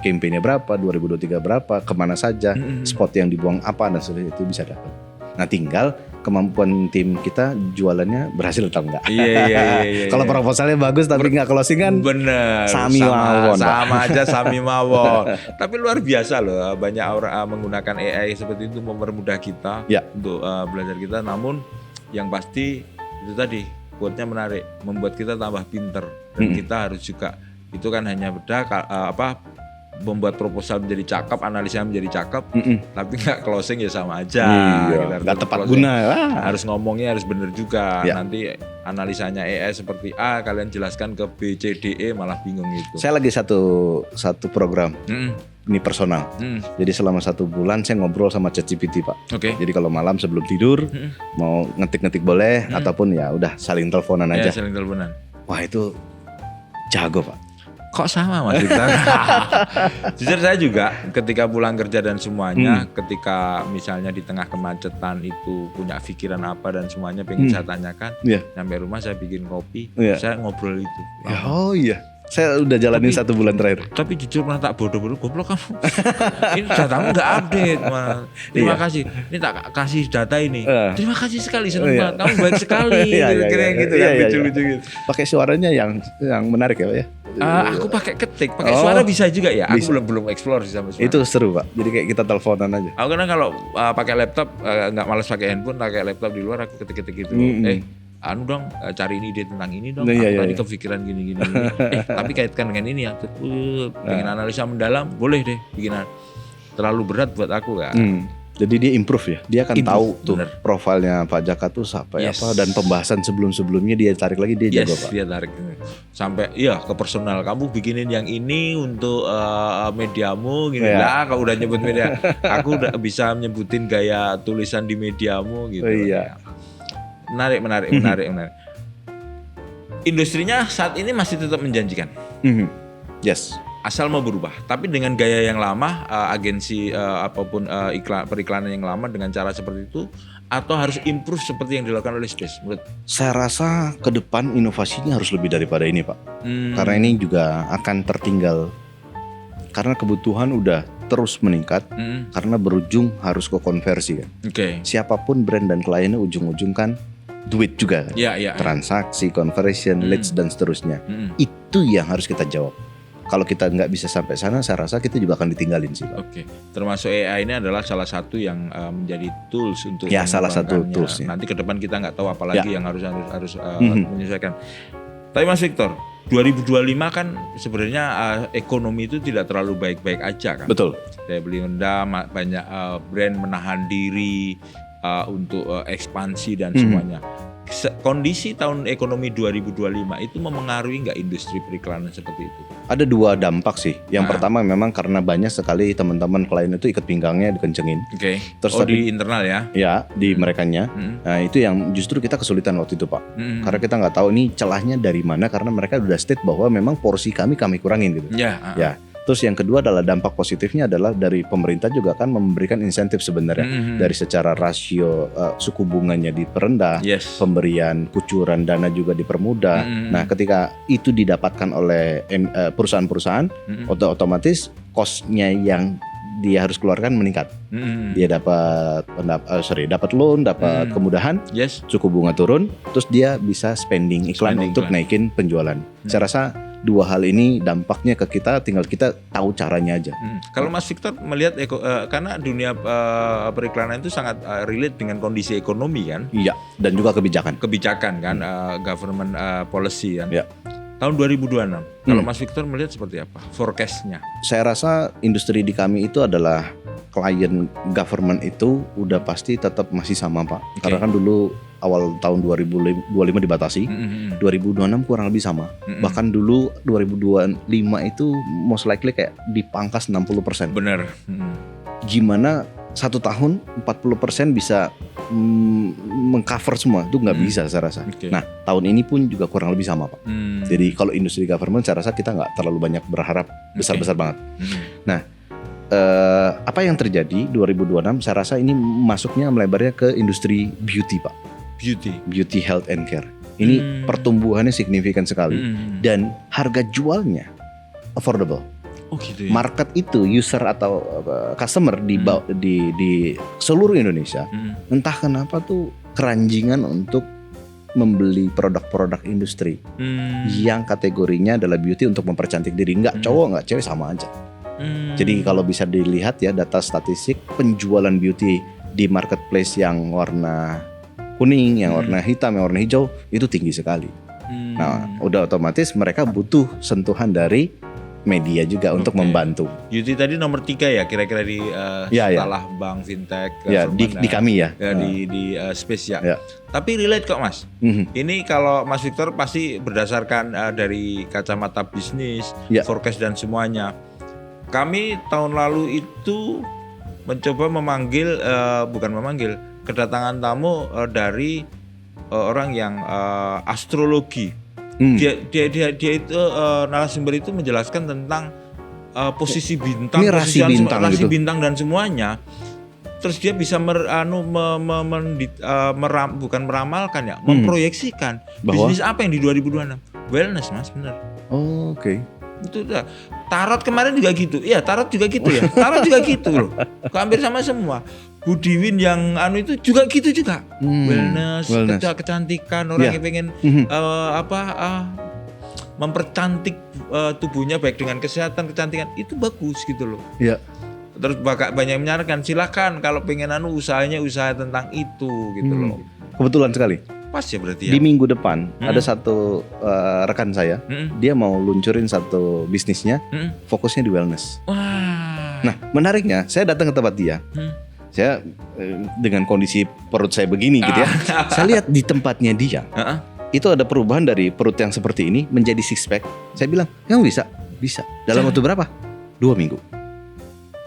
campaign-nya berapa, 2023 berapa, kemana saja, spot yang dibuang apa dan sebagainya itu bisa dapat. Nah tinggal kemampuan tim kita jualannya berhasil atau enggak. Iya. Kalau proposalnya bagus tapi enggak closing kan bener. Sami mawon. Sama aja sami mawon. Tapi luar biasa loh, banyak orang menggunakan AI seperti itu mempermudah kita untuk belajar kita. Namun yang pasti itu tadi quote-nya menarik, membuat kita tambah pinter dan kita harus juga itu kan hanya beda membuat proposal menjadi cakep, analisa menjadi cakep, tapi nggak closing ya sama aja. Nggak tepat guna. Harus ngomongnya harus bener juga. Nanti analisanya AI seperti A, kalian jelaskan ke B, C, D, E malah bingung itu. Saya lagi satu program. Ini personal. Jadi selama 1 bulan saya ngobrol sama ChatGPT, Pak. Jadi kalau malam sebelum tidur mau ngetik-ngetik boleh ataupun ya udah saling teleponan aja. Saling teleponan. Wah itu jago, Pak. Kok sama Mas Victor? Jujur saya juga ketika pulang kerja dan semuanya, ketika misalnya di tengah kemacetan itu punya pikiran apa dan semuanya pengen saya tanyakan, sampai rumah saya bikin kopi, saya ngobrol itu. Iya. Saya udah jalanin 1 bulan terakhir. Tapi jujur malah tak bodoh-bodoh, goblok kamu. Ini datamu nggak update, Mas. Terima kasih. Ini tak kasih data ini. Terima kasih sekali, senang banget. Kamu baik sekali. Kira-kira gitu kan, lucu-lucu gitu. Pakai suaranya yang menarik ya, Pak ya. Aku pakai ketik, pakai suara bisa juga ya. Aku belum explore sih sama suara. Itu seru, Pak. Jadi kayak kita teleponan aja. Aku kan kalau pakai laptop nggak malas pakai handphone, pakai laptop di luar aku ketik-ketik gitu. Dong cari ini ide tentang ini dong. Tadi kepikiran gini. Tapi kaitkan dengan ini ya. Pengen analisa mendalam, boleh deh bikin. Terlalu berat buat aku kan. Jadi dia improve ya. Dia akan tahu tuh profilnya Pak Jaka tuh apa dan pembahasan sebelum-sebelumnya dia tarik lagi dia jago, Pak. Dia tarik sampai ke personal. Kamu bikinin yang ini untuk mediamu gini lah. Kalau udah nyebut media, aku udah bisa nyebutin gaya tulisan di mediamu gitu. Menarik. Industrinya saat ini masih tetap menjanjikan. Yes. Asal mau berubah, tapi dengan gaya yang lama, agensi apapun periklanan yang lama dengan cara seperti itu, atau harus improve seperti yang dilakukan oleh Space? Menurut saya rasa ke depan inovasinya harus lebih daripada ini, Pak. Karena ini juga akan tertinggal. Karena kebutuhan udah terus meningkat, karena berujung harus ke konversi kan. Siapapun brand dan kliennya ujung-ujung kan duit juga kan. Transaksi, conversion, leads dan seterusnya. Itu yang harus kita jawab. Kalau kita nggak bisa sampai sana, saya rasa kita juga akan ditinggalin sih, Pak. Termasuk AI ini adalah salah satu yang menjadi tools untuk salah satu tools. Nanti ke depan kita nggak tahu apa lagi yang harus menyesuaikan. Tapi Mas Victor, 2025 kan sebenarnya ekonomi itu tidak terlalu baik-baik aja kan. Betul. Daya beli rendah, banyak brand menahan diri untuk ekspansi dan semuanya. Kondisi tahun ekonomi 2025 itu memengaruhi nggak industri periklanan seperti itu? Ada 2 dampak sih. Yang pertama memang karena banyak sekali teman-teman klien itu ikat pinggangnya dikencengin. Oke. Terus di internal ya? Ya, di merekanya. Nah itu yang justru kita kesulitan waktu itu Pak. Karena kita nggak tahu ini celahnya dari mana, karena mereka udah state bahwa memang porsi kami kurangin gitu. Ya. Terus yang kedua adalah dampak positifnya adalah dari pemerintah juga kan memberikan insentif sebenarnya dari secara rasio suku bunganya diperendah, pemberian kucuran dana juga dipermudah. Nah, ketika itu didapatkan oleh perusahaan-perusahaan, otomatis cost-nya yang dia harus keluarkan meningkat. Dia dapat loan, dapat kemudahan, suku bunga turun, terus dia bisa spending iklan untuk naikin penjualan. Saya rasa 2 hal ini dampaknya ke kita, tinggal kita tahu caranya aja. Kalau Mas Victor melihat karena dunia periklanan itu sangat relate dengan kondisi ekonomi kan? Iya, dan juga kebijakan kan, government policy kan. Ya. Tahun 2026, kalau Mas Victor melihat seperti apa forecast-nya? Saya rasa industri di kami itu adalah klien government itu udah pasti tetap masih sama Pak. Karena kan dulu awal tahun 2025 dibatasi, 2026 kurang lebih sama. Bahkan dulu 2025 itu most likely kayak dipangkas 60%. Benar. Gimana 1 tahun 40% bisa mengcover semua, itu nggak bisa saya rasa. Nah tahun ini pun juga kurang lebih sama Pak. Jadi kalau industri government saya rasa kita nggak terlalu banyak berharap besar-besar banget. Nah apa yang terjadi 2026 saya rasa ini masuknya melebarnya ke industri beauty Pak. Beauty, health and care. Ini pertumbuhannya signifikan sekali dan harga jualnya affordable. Oh gitu ya. Market itu user atau customer di seluruh Indonesia entah kenapa tuh keranjingan untuk membeli produk-produk industri yang kategorinya adalah beauty untuk mempercantik diri. Nggak cowok nggak cewek sama aja. Jadi kalau bisa dilihat ya data statistik penjualan beauty di marketplace yang warna kuning, yang warna hitam, yang warna hijau itu tinggi sekali. Nah, udah otomatis mereka butuh sentuhan dari media juga untuk membantu. Beauty tadi nomor 3 ya kira-kira di setelah bank, fintech, di kami ya. Di space ya. Tapi relate kok Mas. Ini kalau Mas Victor pasti berdasarkan dari kacamata bisnis, forecast dan semuanya. Kami tahun lalu itu mencoba kedatangan tamu dari orang yang astrologi. Dia itu narasumber itu menjelaskan tentang posisi bintang, rasi bintang dan semuanya. Terus dia bisa meramalkan ya, memproyeksikan bisnis apa yang di 2026. Wellness Mas, bener. Oh, oke. Itu tarot kemarin juga gitu. Iya, tarot juga gitu ya. Tarot juga gitu loh. Hampir sama semua. Budiwin yang itu juga gitu juga. Wellness. Kecantikan, orang yang pengen mempercantik tubuhnya baik dengan kesehatan, kecantikan itu bagus gitu loh. Iya. Terus banyak yang menyarankan silakan kalau pengen usaha tentang itu gitu loh. Kebetulan sekali. Pas ya berarti ya. Di minggu depan ada satu rekan saya, dia mau luncurin satu bisnisnya, fokusnya di wellness. Wah. Nah menariknya, saya datang ke tempat dia, saya dengan kondisi perut saya begini gitu ya, saya lihat di tempatnya dia, itu ada perubahan dari perut yang seperti ini menjadi six pack. Saya bilang, kamu bisa? Dalam waktu berapa? 2 minggu.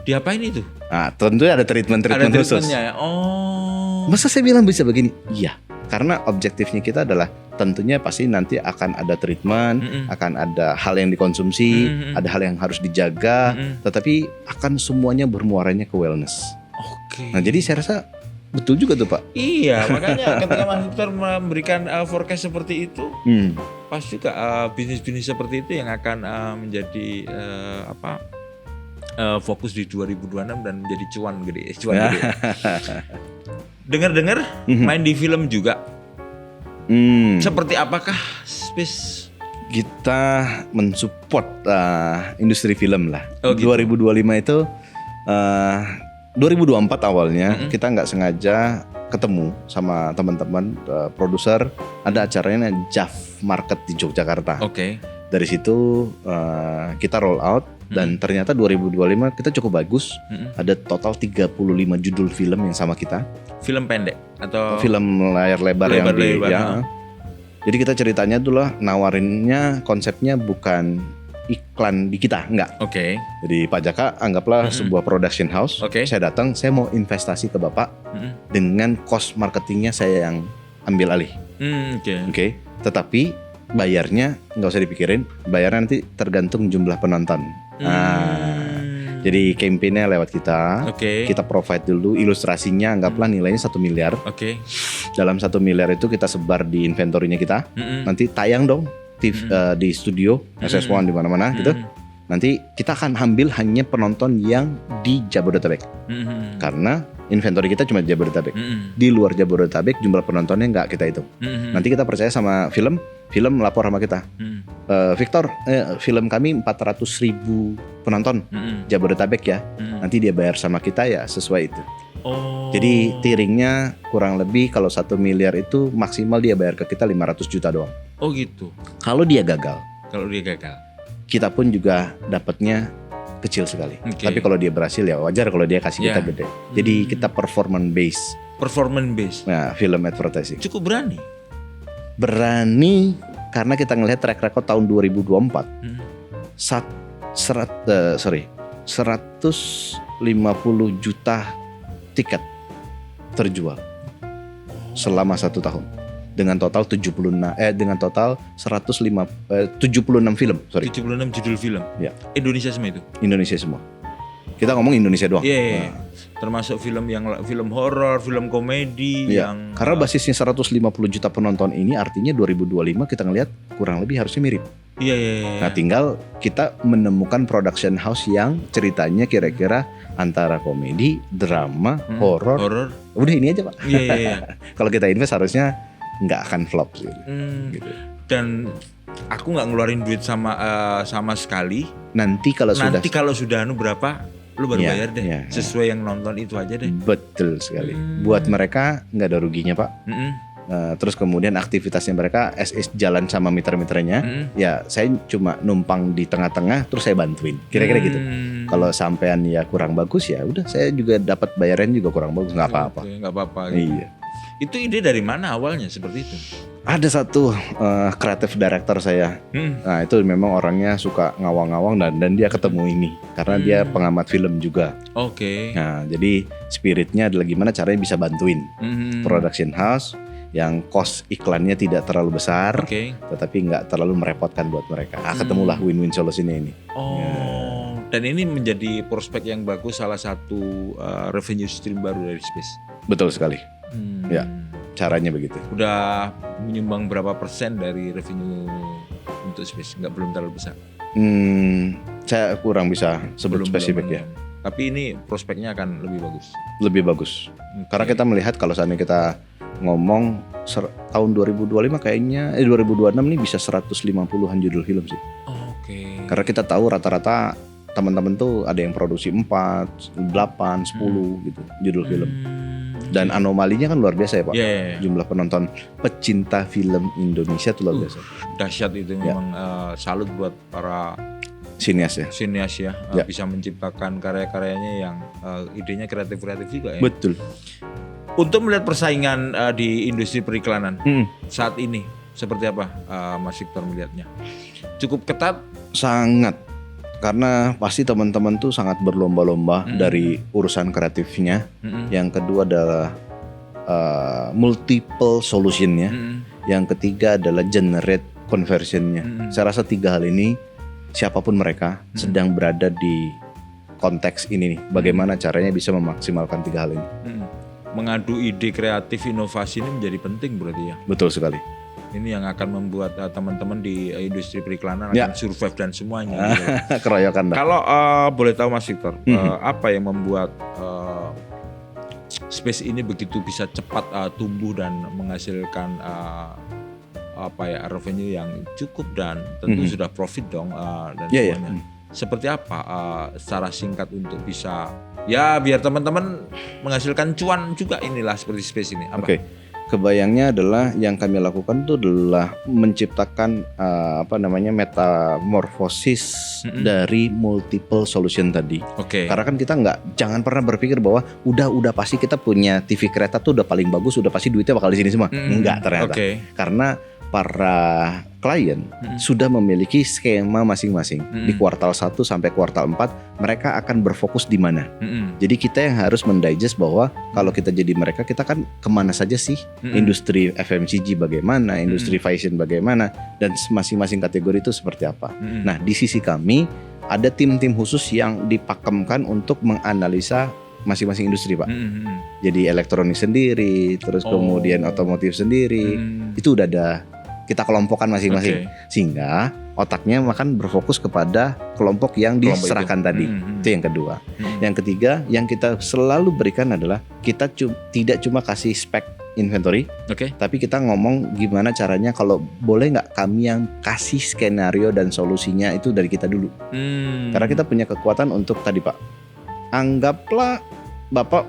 Diapain itu? Nah tentunya ada treatment khusus. Ya? Oh. Masa saya bilang bisa begini? Iya. Karena objektifnya kita adalah tentunya pasti nanti akan ada treatment, akan ada hal yang dikonsumsi, ada hal yang harus dijaga, tetapi akan semuanya bermuaranya ke wellness. Oke. Nah jadi saya rasa betul juga tuh Pak. Iya, makanya ketika Mas Victor memberikan forecast seperti itu, pas juga bisnis-bisnis seperti itu yang akan menjadi fokus di 2026 dan menjadi cuan gede. Dengar-dengar main di film juga. Seperti apakah Space? Kita mensupport industri film lah. Oh, gitu. 2025 itu 2024 awalnya kita nggak sengaja ketemu sama teman-teman produser, ada acaranya JAF Market di Yogyakarta. Oke. Dari situ kita roll out dan ternyata 2025 kita cukup bagus. Ada total 35 judul film yang sama kita. Film pendek atau film layar lebar yang ya. Jadi kita ceritanya itulah nawarinnya konsepnya bukan iklan di kita, enggak. Oke. Jadi Pak Jaka anggaplah sebuah production house. Saya datang, saya mau investasi ke Bapak dengan cost marketingnya saya yang ambil alih. Oke. Tetapi bayarnya nggak usah dipikirin, bayarnya nanti tergantung jumlah penonton. Jadi campaign-nya lewat kita. Kita provide dulu ilustrasinya, anggaplah nilainya 1 miliar. Dalam 1 miliar itu kita sebar di inventory-nya kita. Nanti tayang dong di studio SS1 di mana-mana gitu. Nanti kita akan ambil hanya penonton yang di Jabodetabek. Karena inventory kita cuma Jabodetabek. Di luar Jabodetabek jumlah penontonnya nggak kita hitung. Nanti kita percaya sama film lapor sama kita. Victor, film kami 400.000 penonton Jabodetabek ya. Nanti dia bayar sama kita ya sesuai itu. Jadi tiringnya kurang lebih kalau 1 miliar itu maksimal dia bayar ke kita 500 juta doang. Oh gitu. Kalau dia gagal, kita pun juga dapatnya kecil sekali. Tapi kalau dia berhasil ya wajar kalau dia kasih kita gede. Jadi kita performance base. Nah, film advertising. Cukup berani. Berani karena kita ngelihat track record tahun 2024. 150 juta tiket terjual selama 1 tahun dengan total 76 film. 76 judul film. Ya. Indonesia semua itu. Indonesia semua. Kita ngomong Indonesia doang. Iya. Termasuk film horor, film komedi yang karena basisnya 150 juta penonton ini artinya 2025 kita ngelihat kurang lebih harusnya mirip. Iya. Nah, tinggal kita menemukan production house yang ceritanya kira-kira antara komedi, drama, horor. Udah ini aja, Pak. Iya. Kalau kita invest harusnya nggak akan flop gitu. Dan aku nggak ngeluarin duit sama sekali. Nanti kalau sudah berapa, lu baru bayar deh. Sesuai yang nonton itu aja deh. Betul sekali. Buat mereka nggak ada ruginya, Pak. Terus kemudian aktivitasnya mereka jalan sama mitra-mitranya. Ya saya cuma numpang di tengah-tengah terus saya bantuin. Kira-kira gitu. Kalau sampean ya kurang bagus ya udah saya juga dapat bayaran juga kurang bagus, nggak apa-apa. Nggak apa-apa. Gitu. Iya. Itu ide dari mana awalnya seperti itu? Ada satu kreatif director saya. Nah itu memang orangnya suka ngawang-ngawang dan dia ketemu ini karena dia pengamat film juga. Nah jadi spiritnya adalah gimana caranya bisa bantuin production house yang cost iklannya tidak terlalu besar, tetapi nggak terlalu merepotkan buat mereka. Ketemulah win-win solusinya ini. Dan ini menjadi prospek yang bagus, salah satu revenue stream baru dari Space. Betul sekali. Ya, caranya begitu. Udah menyumbang berapa persen dari revenue untuk Space? Belum terlalu besar. Saya kurang bisa sebut spesifik ya. Tapi ini prospeknya akan lebih bagus. Lebih bagus. Karena kita melihat kalau seandainya kita ngomong tahun 2025 kayaknya 2026 nih bisa 150-an judul film sih. Karena kita tahu rata-rata teman-teman tuh ada yang produksi 4, 8, 10 gitu judul film. Dan anomalinya kan luar biasa ya Pak. Jumlah penonton pecinta film Indonesia tuh luar biasa. Dahsyat itu memang. Salut buat para sinias ya. Bisa menciptakan karya-karyanya yang idenya kreatif juga ya. Betul. Untuk melihat persaingan di industri periklanan saat ini seperti apa Mas Victor melihatnya? Cukup ketat? Sangat. Karena pasti teman-teman tuh sangat berlomba-lomba dari urusan kreatifnya. Yang kedua adalah multiple solutionnya. Yang ketiga adalah generate conversionnya. Saya rasa 3 hal ini siapapun mereka sedang berada di konteks ini nih. Bagaimana caranya bisa memaksimalkan 3 hal ini. Mengadu ide kreatif inovasi ini menjadi penting berarti ya. Betul sekali. Ini yang akan membuat teman-teman di industri periklanan akan survive dan semuanya. Gitu. Keroyokan dah. Kalau boleh tahu Mas Victor, apa yang membuat Space ini begitu bisa cepat tumbuh dan menghasilkan revenue yang cukup dan tentu sudah profit dong dan semuanya. Seperti apa secara singkat untuk bisa biar teman-teman menghasilkan cuan juga inilah seperti Space ini. Oke. kebayangnya adalah yang kami lakukan itu adalah menciptakan metamorfosis dari multiple solution tadi. Karena kan kita jangan pernah berpikir bahwa udah pasti kita punya TV kereta tuh udah paling bagus, udah pasti duitnya bakal di sini semua. Enggak ternyata. Karena para klien sudah memiliki skema masing-masing. Di kuartal 1 sampai kuartal 4 mereka akan berfokus di mana. Jadi kita yang harus mendigest bahwa kalau kita jadi mereka, kita kan kemana saja sih, industri FMCG bagaimana, industri fashion bagaimana, dan masing-masing kategori itu seperti apa. Nah di sisi kami ada tim-tim khusus yang dipakemkan untuk menganalisa masing-masing industri, Pak. Jadi elektronik sendiri, terus kemudian otomotif sendiri, itu udah ada, kita kelompokkan masing-masing. Sehingga otaknya makan berfokus kepada kelompok yang diserahkan tadi. Itu yang kedua. Yang ketiga, yang kita selalu berikan adalah kita tidak cuma kasih spek inventory, tapi kita ngomong gimana caranya, kalau boleh nggak kami yang kasih skenario dan solusinya itu dari kita dulu. Karena kita punya kekuatan untuk tadi, Pak. Anggaplah Bapak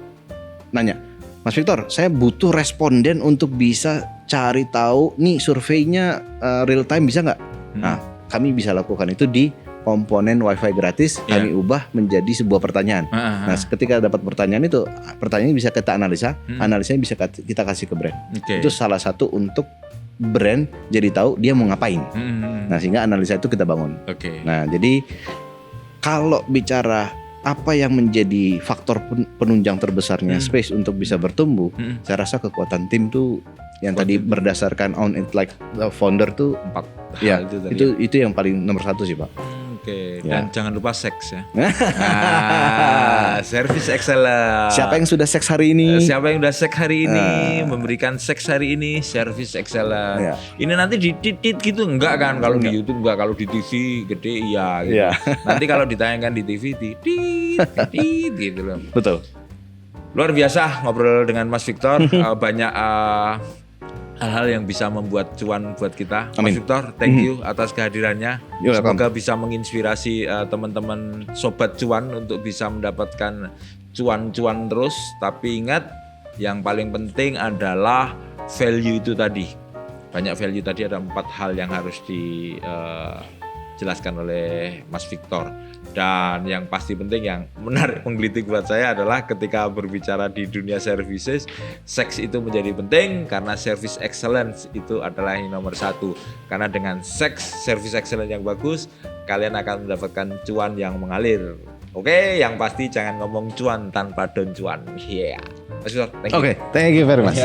nanya, Mas Victor, saya butuh responden untuk bisa cari tahu nih surveinya real time, bisa nggak? Nah, kami bisa lakukan itu di komponen WiFi gratis. Kami ubah menjadi sebuah pertanyaan. Nah, ketika dapat pertanyaan itu, pertanyaannya bisa kita analisa, analisanya bisa kita kasih ke brand. Itu salah satu untuk brand jadi tahu dia mau ngapain. Nah, sehingga analisa itu kita bangun. Nah, jadi kalau bicara apa yang menjadi faktor penunjang terbesarnya Space untuk bisa bertumbuh, saya rasa kekuatan tim tuh yang tadi berdasarkan on it like the founder tuh 4 hal itu yang paling nomor 1 sih, Pak. Dan jangan lupa seks ya. Service excellence. Siapa yang sudah seks hari ini? Memberikan seks hari ini, service excellence. Ini nanti ditit gitu enggak kan? Kalau di YouTube enggak, kalau di TV gede iya gitu. Nanti kalau ditayangkan di TV tit gitu loh. Betul. Luar biasa ngobrol dengan Mas Victor. Banyak hal-hal yang bisa membuat cuan buat kita. Mas Victor, thank you atas kehadirannya. Semoga bisa menginspirasi teman-teman sobat cuan untuk bisa mendapatkan cuan-cuan terus. Tapi ingat, yang paling penting adalah value itu tadi. Banyak value tadi, ada 4 hal yang harus dijelaskan oleh Mas Victor. Dan yang pasti penting, yang menarik menggelitik buat saya adalah ketika berbicara di dunia services, seks itu menjadi penting karena service excellence itu adalah yang nomor 1. Karena dengan service excellence yang bagus, kalian akan mendapatkan cuan yang mengalir. Yang pasti jangan ngomong cuan tanpa don cuan. Mas Victor, thank you. Thank you very much.